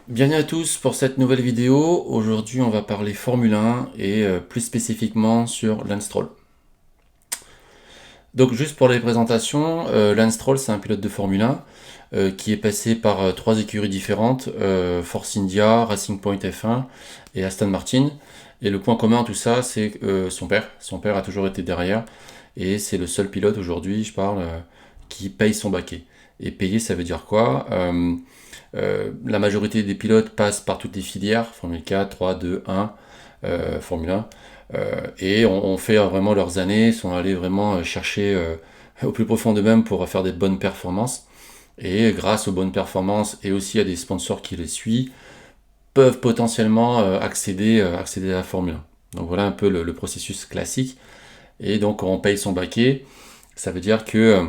Bienvenue à tous pour cette nouvelle vidéo. Aujourd'hui, on va parler Formule 1 et plus spécifiquement sur Lance Stroll. Donc, juste pour les présentations, Lance Stroll, c'est un pilote de Formule 1 qui est passé par trois écuries différentes, Force India, Racing Point F1 et Aston Martin. Et le point commun à tout ça, c'est son père. Son père a toujours été derrière et c'est le seul pilote aujourd'hui, je parle, qui paye son baquet. Et payer, ça veut dire quoi? La majorité des pilotes passent par toutes les filières, Formule 4, 3, 2, 1, Formule 1, et on fait vraiment leurs années, sont allés vraiment chercher au plus profond d'eux-mêmes pour faire des bonnes performances. Et grâce aux bonnes performances et aussi à des sponsors qui les suivent, peuvent potentiellement accéder à la Formule 1. Donc voilà un peu le processus classique. Et donc on paye son baquet, ça veut dire que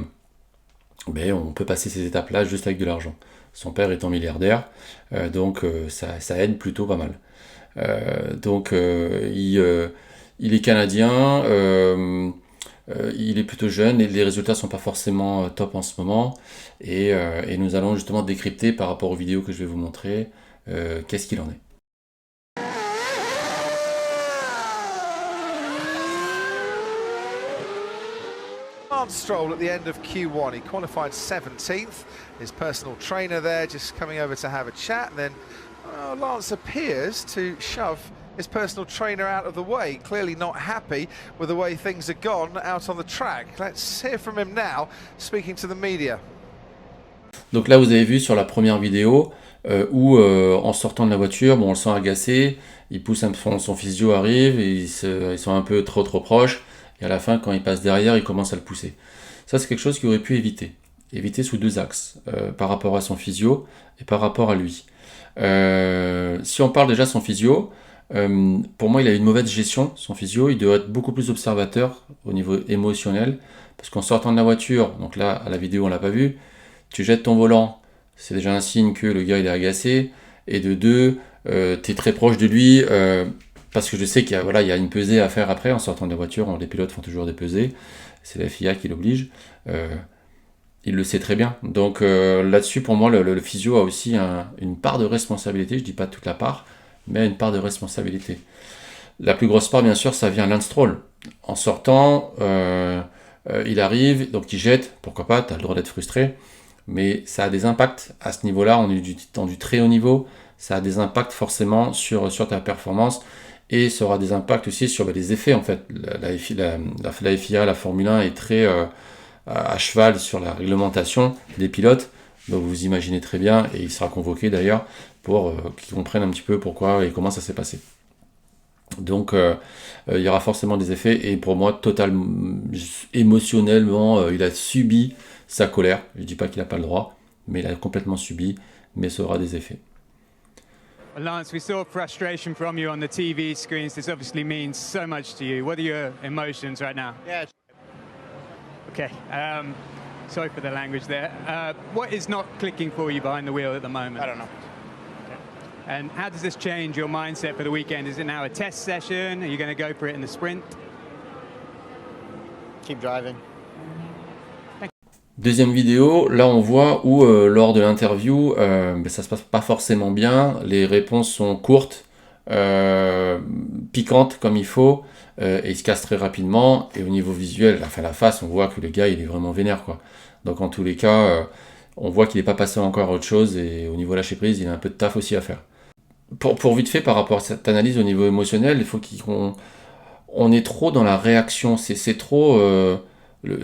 on peut passer ces étapes-là juste avec de l'argent. Son père étant milliardaire, ça aide plutôt pas mal. Il est canadien, il est plutôt jeune et les résultats sont pas forcément top en ce moment. Et nous allons justement décrypter par rapport aux vidéos que je vais vous montrer qu'est-ce qu'il en est. Lance Stroll at the end of Q1, he qualified 17th, his personal trainer there just coming over to have a chat, and then Lance appears to shove his personal trainer out of the way, clearly not happy with the way things have gone out on the track. Let's hear from him now, speaking to the media. Donc là vous avez vu sur la première vidéo où en sortant de la voiture, on le sent agacé, il pousse son physio arrive, et ils sont un peu trop proches. Et à la fin, quand il passe derrière, il commence à le pousser. Ça, c'est quelque chose qu'il aurait pu éviter. Éviter sous deux axes, par rapport à son physio et par rapport à lui. Si on parle déjà de son physio, pour moi, il a une mauvaise gestion, son physio. Il devrait être beaucoup plus observateur au niveau émotionnel. Parce qu'en sortant de la voiture, donc là, à la vidéo, on l'a pas vu, tu jettes ton volant, c'est déjà un signe que le gars, il est agacé. Et de deux, tu es très proche de lui, parce que je sais qu'il y a une pesée à faire après en sortant de la voiture. Les pilotes font toujours des pesées, c'est la FIA qui l'oblige. Il le sait très bien. Donc là-dessus, pour moi, le physio a aussi une part de responsabilité. Je dis pas toute la part, mais une part de responsabilité. La plus grosse part, bien sûr, ça vient Lance Stroll. En sortant, il arrive, donc il jette. Pourquoi pas, tu as le droit d'être frustré. Mais ça a des impacts à ce niveau-là. On est dans du très haut niveau. Ça a des impacts forcément sur ta performance. Et ça aura des impacts aussi sur les effets en fait. La FIA, la Formule 1 est très à cheval sur la réglementation des pilotes. Donc vous imaginez très bien, et il sera convoqué d'ailleurs pour qu'ils comprennent un petit peu pourquoi et comment ça s'est passé. Donc il y aura forcément des effets, et pour moi, totalement émotionnellement, il a subi sa colère. Je ne dis pas qu'il n'a pas le droit, mais il a complètement subi, mais ça aura des effets. Lance, we saw frustration from you on the TV screens. This obviously means so much to you. What are your emotions right now? Yeah. Okay. Sorry for the language there. What is not clicking for you behind the wheel at the moment? I don't know. Okay. And how does this change your mindset for the weekend? Is it now a test session? Are you going to go for it in the sprint? Keep driving. Deuxième vidéo, là on voit où lors de l'interview, ça se passe pas forcément bien, les réponses sont courtes, piquantes comme il faut, et il se casse très rapidement, et au niveau visuel, la face, on voit que le gars il est vraiment vénère quoi. Donc en tous les cas, on voit qu'il n'est pas passé encore à autre chose, et au niveau lâcher prise, il a un peu de taf aussi à faire. Pour vite fait, par rapport à cette analyse au niveau émotionnel, il faut qu'on est trop dans la réaction, c'est trop...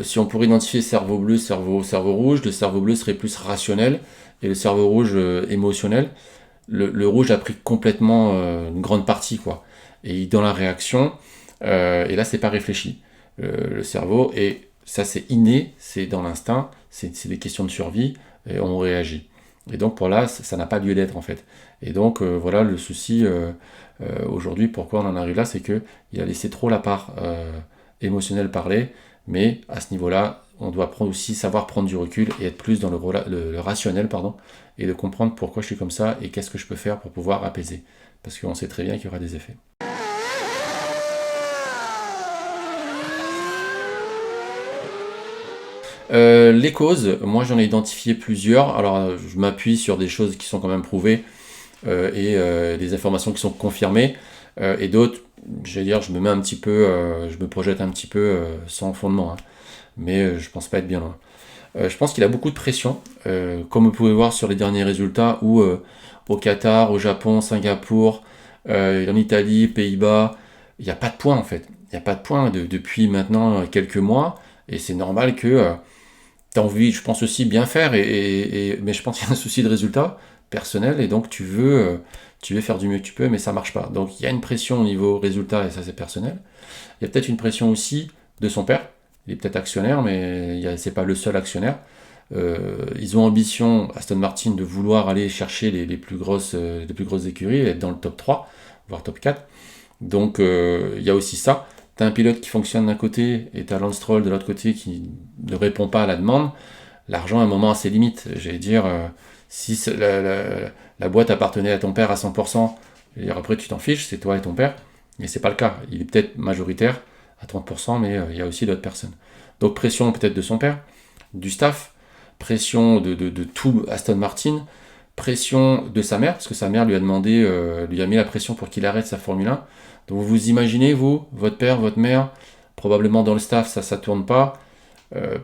si on pourrait identifier cerveau bleu, cerveau rouge, le cerveau bleu serait plus rationnel et le cerveau rouge émotionnel. Le rouge a pris complètement une grande partie, quoi. Et dans la réaction, et là c'est pas réfléchi. Le cerveau, et ça c'est inné, c'est dans l'instinct, c'est des questions de survie, et on réagit. Et donc pour là, ça n'a pas lieu d'être en fait. Et donc voilà le souci aujourd'hui, pourquoi on en arrive là, c'est qu'il a laissé trop la part émotionnelle parler. Mais à ce niveau-là, on doit aussi savoir prendre du recul et être plus dans le rationnel, et de comprendre pourquoi je suis comme ça et qu'est-ce que je peux faire pour pouvoir apaiser. Parce qu'on sait très bien qu'il y aura des effets. Les causes, moi j'en ai identifié plusieurs. Alors je m'appuie sur des choses qui sont quand même prouvées. et des informations qui sont confirmées, et d'autres, je me mets un petit peu, je me projette un petit peu sans fondement, hein. Mais je pense pas être bien loin. Je pense qu'il a beaucoup de pression, comme vous pouvez voir sur les derniers résultats, où au Qatar, au Japon, Singapour, en Italie, Pays-Bas, il n'y a pas de points en fait. Il n'y a pas de points depuis maintenant quelques mois, et c'est normal que tu as envie, je pense aussi, bien faire, mais je pense qu'il y a un souci de résultat personnel, et donc tu veux faire du mieux que tu peux, mais ça marche pas. Donc il y a une pression au niveau résultat, et ça c'est personnel. Il y a peut-être une pression aussi de son père. Il est peut-être actionnaire, mais c'est pas le seul actionnaire. Ils ont ambition, Aston Martin, de vouloir aller chercher les plus grosses écuries, être dans le top 3, voire top 4. Donc il y a aussi ça. Tu as un pilote qui fonctionne d'un côté et tu as Lance Stroll de l'autre côté qui ne répond pas à la demande. L'argent à un moment a ses limites. J'allais dire, si la boîte appartenait à ton père à 100%, et après tu t'en fiches, c'est toi et ton père. Mais c'est pas le cas. Il est peut-être majoritaire à 30%, mais il y a aussi d'autres personnes. Donc pression peut-être de son père, du staff, pression de tout Aston Martin, pression de sa mère, parce que sa mère lui a demandé, lui a mis la pression pour qu'il arrête sa Formule 1. Donc vous imaginez, vous, votre père, votre mère, probablement dans le staff, ça tourne pas.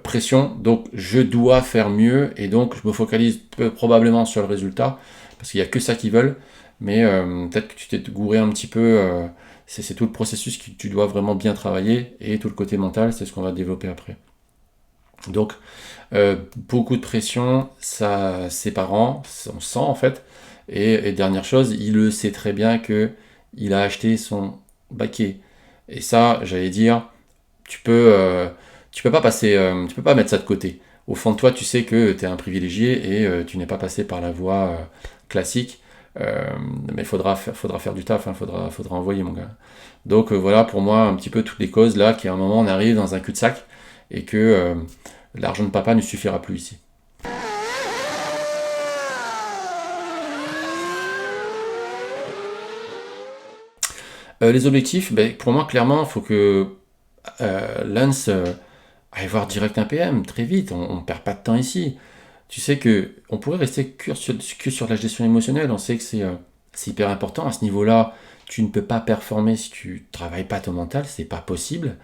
Pression, donc je dois faire mieux, et donc je me focalise probablement sur le résultat, parce qu'il n'y a que ça qu'ils veulent, mais peut-être que tu t'es gouré un petit peu, c'est tout le processus que tu dois vraiment bien travailler, et tout le côté mental, c'est ce qu'on va développer après. Donc, beaucoup de pression, ça, ses parents, on sent en fait, et dernière chose, il le sait très bien que il a acheté son baquet, et ça, j'allais dire, tu peux pas passer, tu peux pas mettre ça de côté. Au fond de toi, tu sais que tu es un privilégié et tu n'es pas passé par la voie classique, mais il faudra faire du taf, hein, faudra envoyer, mon gars. Donc voilà pour moi un petit peu toutes les causes là, qu'à un moment on arrive dans un cul-de-sac et que l'argent de papa ne suffira plus ici. Les objectifs, pour moi clairement, il faut que Lance aille voir direct un PM très vite, on ne perd pas de temps ici. Tu sais que on pourrait rester que sur la gestion émotionnelle, on sait que c'est hyper important. À ce niveau-là, tu ne peux pas performer si tu ne travailles pas ton mental, c'est pas possible.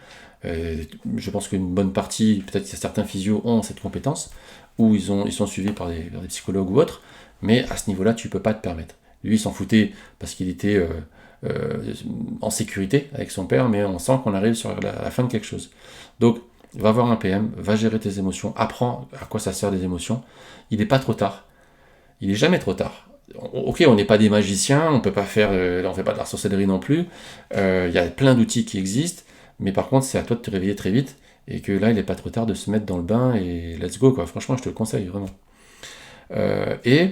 Je pense qu'une bonne partie, peut-être que certains physios ont cette compétence, ou ils sont suivis par des psychologues ou autres, mais à ce niveau-là, tu ne peux pas te permettre. Lui, il s'en foutait parce qu'il était en sécurité avec son père, mais on sent qu'on arrive sur la fin de quelque chose. Donc, va voir un PM, va gérer tes émotions, apprends à quoi ça sert des émotions. Il n'est pas trop tard. Il n'est jamais trop tard. Ok, on n'est pas des magiciens, on ne fait pas de la sorcellerie non plus. Il y a plein d'outils qui existent, mais par contre, c'est à toi de te réveiller très vite, et que là, il n'est pas trop tard de se mettre dans le bain, et let's go, quoi. Franchement, je te le conseille, vraiment. Et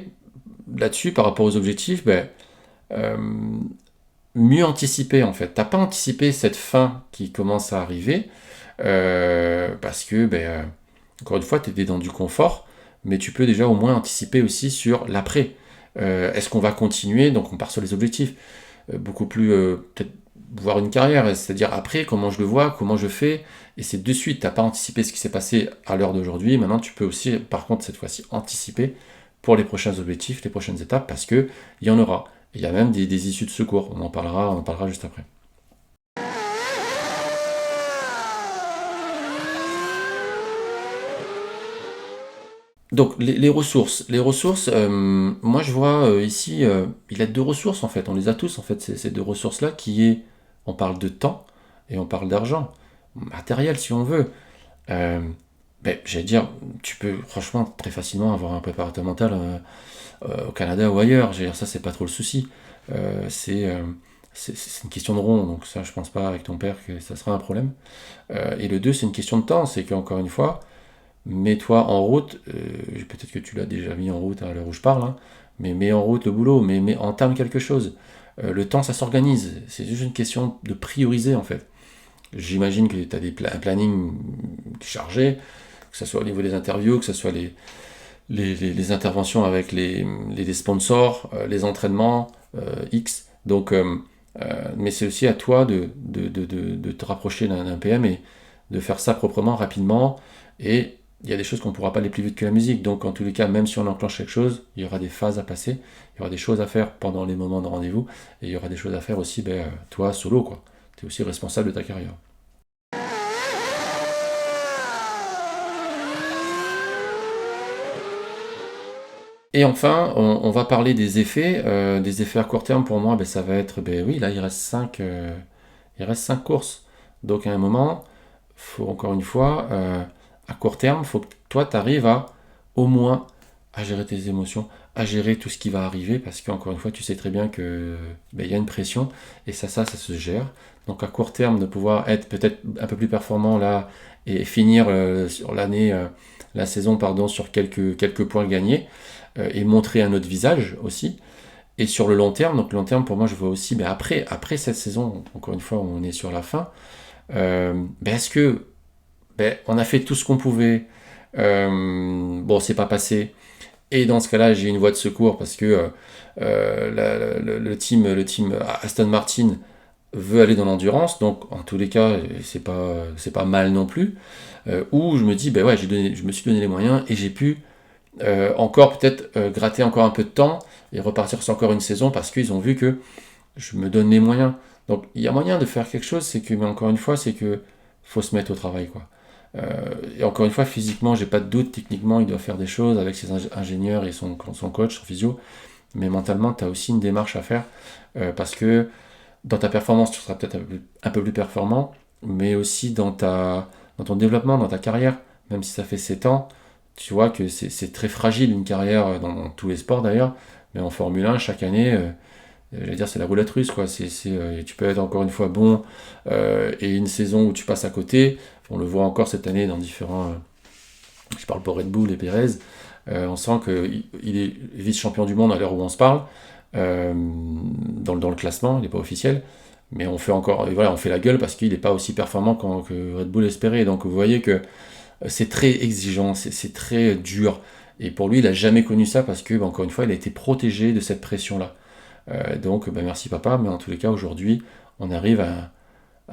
là-dessus, par rapport aux objectifs, mieux anticiper, en fait. T'as pas anticipé cette fin qui commence à arriver, parce que, encore une fois, tu es dans du confort, mais tu peux déjà au moins anticiper aussi sur l'après. Est-ce qu'on va continuer? Donc on part sur les objectifs. Beaucoup plus, peut-être, voir une carrière, c'est-à-dire après, comment je le vois, comment je fais, et c'est de suite, tu n'as pas anticipé ce qui s'est passé à l'heure d'aujourd'hui, maintenant tu peux aussi, par contre, cette fois-ci, anticiper pour les prochains objectifs, les prochaines étapes, parce qu'il y en aura. Il y a même des issues de secours, on en parlera juste après. Donc les ressources, moi je vois ici, il a deux ressources en fait, on les a tous en fait, ces deux ressources-là on parle de temps et on parle d'argent, matériel si on veut. J'allais dire, tu peux franchement très facilement avoir un préparateur mental au Canada ou ailleurs, j'allais dire, ça c'est pas trop le souci. C'est une question de rond, donc ça je pense pas avec ton père que ça sera un problème. Et le deux, c'est une question de temps, c'est qu'encore une fois, mets-toi en route, peut-être que tu l'as déjà mis en route à l'heure où je parle, hein, mais mets en route le boulot, mais entame quelque chose. Le temps, ça s'organise, c'est juste une question de prioriser en fait. J'imagine que tu as un planning chargé, que ce soit au niveau des interviews, que ce soit les interventions avec les sponsors, les entraînements, X. Donc, mais c'est aussi à toi de te rapprocher d'un PM et de faire ça proprement, rapidement, et il y a des choses qu'on ne pourra pas aller plus vite que la musique. Donc en tous les cas, même si on enclenche quelque chose, il y aura des phases à passer, il y aura des choses à faire pendant les moments de rendez-vous, et il y aura des choses à faire aussi, toi, solo, quoi. Tu es aussi responsable de ta carrière. Et enfin, on va parler des effets. Des effets à court terme, pour moi, ça va être, oui, là, il reste 5 courses. Donc à un moment, faut encore une fois, à court terme, il faut que toi, tu arrives au moins, à gérer tes émotions, à gérer tout ce qui va arriver, parce qu'encore une fois, tu sais très bien que il y a une pression, et ça se gère. Donc à court terme, de pouvoir être peut-être un peu plus performant là, et finir sur l'année, la saison, pardon, sur quelques points gagnés, et montrer un autre visage aussi. Et sur le long terme, donc le long terme pour moi je vois aussi, après cette saison, encore une fois on est sur la fin, est-ce que on a fait tout ce qu'on pouvait, bon c'est pas passé, et dans ce cas-là j'ai une voie de secours parce que le team Aston Martin veut aller dans l'endurance, donc en tous les cas c'est pas mal non plus, où je me dis ouais je me suis donné les moyens et j'ai pu encore peut-être gratter encore un peu de temps et repartir sur encore une saison parce qu'ils ont vu que je me donne les moyens. Donc il y a moyen de faire quelque chose, mais encore une fois, c'est que faut se mettre au travail, quoi. Et encore une fois, physiquement, j'ai pas de doute, techniquement, il doit faire des choses avec ses ingénieurs et son coach, son physio, mais mentalement, tu as aussi une démarche à faire parce que dans ta performance, tu seras peut-être un peu plus performant, mais aussi dans ton développement, dans ta carrière, même si ça fait 7 ans, tu vois que c'est très fragile une carrière dans tous les sports d'ailleurs, mais en Formule 1, chaque année, j'allais dire c'est la roulette russe, quoi. Tu peux être encore une fois bon et une saison où tu passes à côté. On le voit encore cette année dans différents. Je parle pour Red Bull et Perez. On sent qu'il est vice-champion du monde à l'heure où on se parle dans le classement, il n'est pas officiel. Mais on fait la gueule parce qu'il n'est pas aussi performant que Red Bull espérait. Donc vous voyez que c'est très exigeant, c'est très dur. Et pour lui, il n'a jamais connu ça parce que, encore une fois, il a été protégé de cette pression-là. Donc, merci papa, mais en tous les cas, aujourd'hui, on arrive à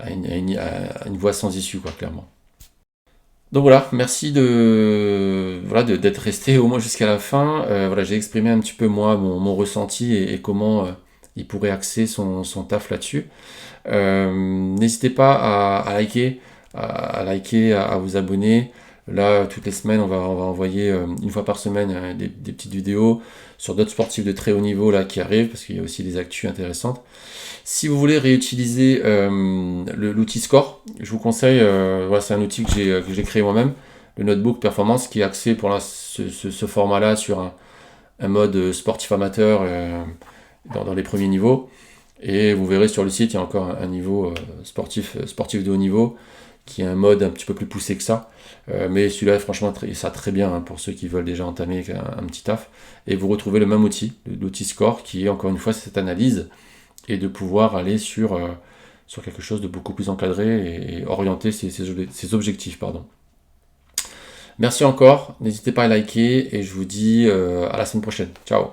une voie sans issue, quoi, clairement. Donc voilà, merci d'être resté au moins jusqu'à la fin. J'ai exprimé un petit peu, moi, mon ressenti et comment il pourrait axer son taf là-dessus. N'hésitez pas à liker, à vous abonner. Là, toutes les semaines, on va envoyer une fois par semaine des petites vidéos sur d'autres sportifs de très haut niveau là, qui arrivent, parce qu'il y a aussi des actus intéressantes. Si vous voulez réutiliser l'outil Score, je vous conseille, c'est un outil que j'ai créé moi-même, le Notebook Performance, qui est axé pour ce format-là sur un mode sportif amateur dans les premiers niveaux. Et vous verrez sur le site, il y a encore un niveau sportif de haut niveau, qui est un mode un petit peu plus poussé que ça. Mais celui-là, franchement, ça très bien pour ceux qui veulent déjà entamer un petit taf. Et vous retrouvez le même outil, l'outil Score, qui est encore une fois cette analyse et de pouvoir aller sur quelque chose de beaucoup plus encadré et orienter ses objectifs. Merci encore, n'hésitez pas à liker et je vous dis à la semaine prochaine. Ciao.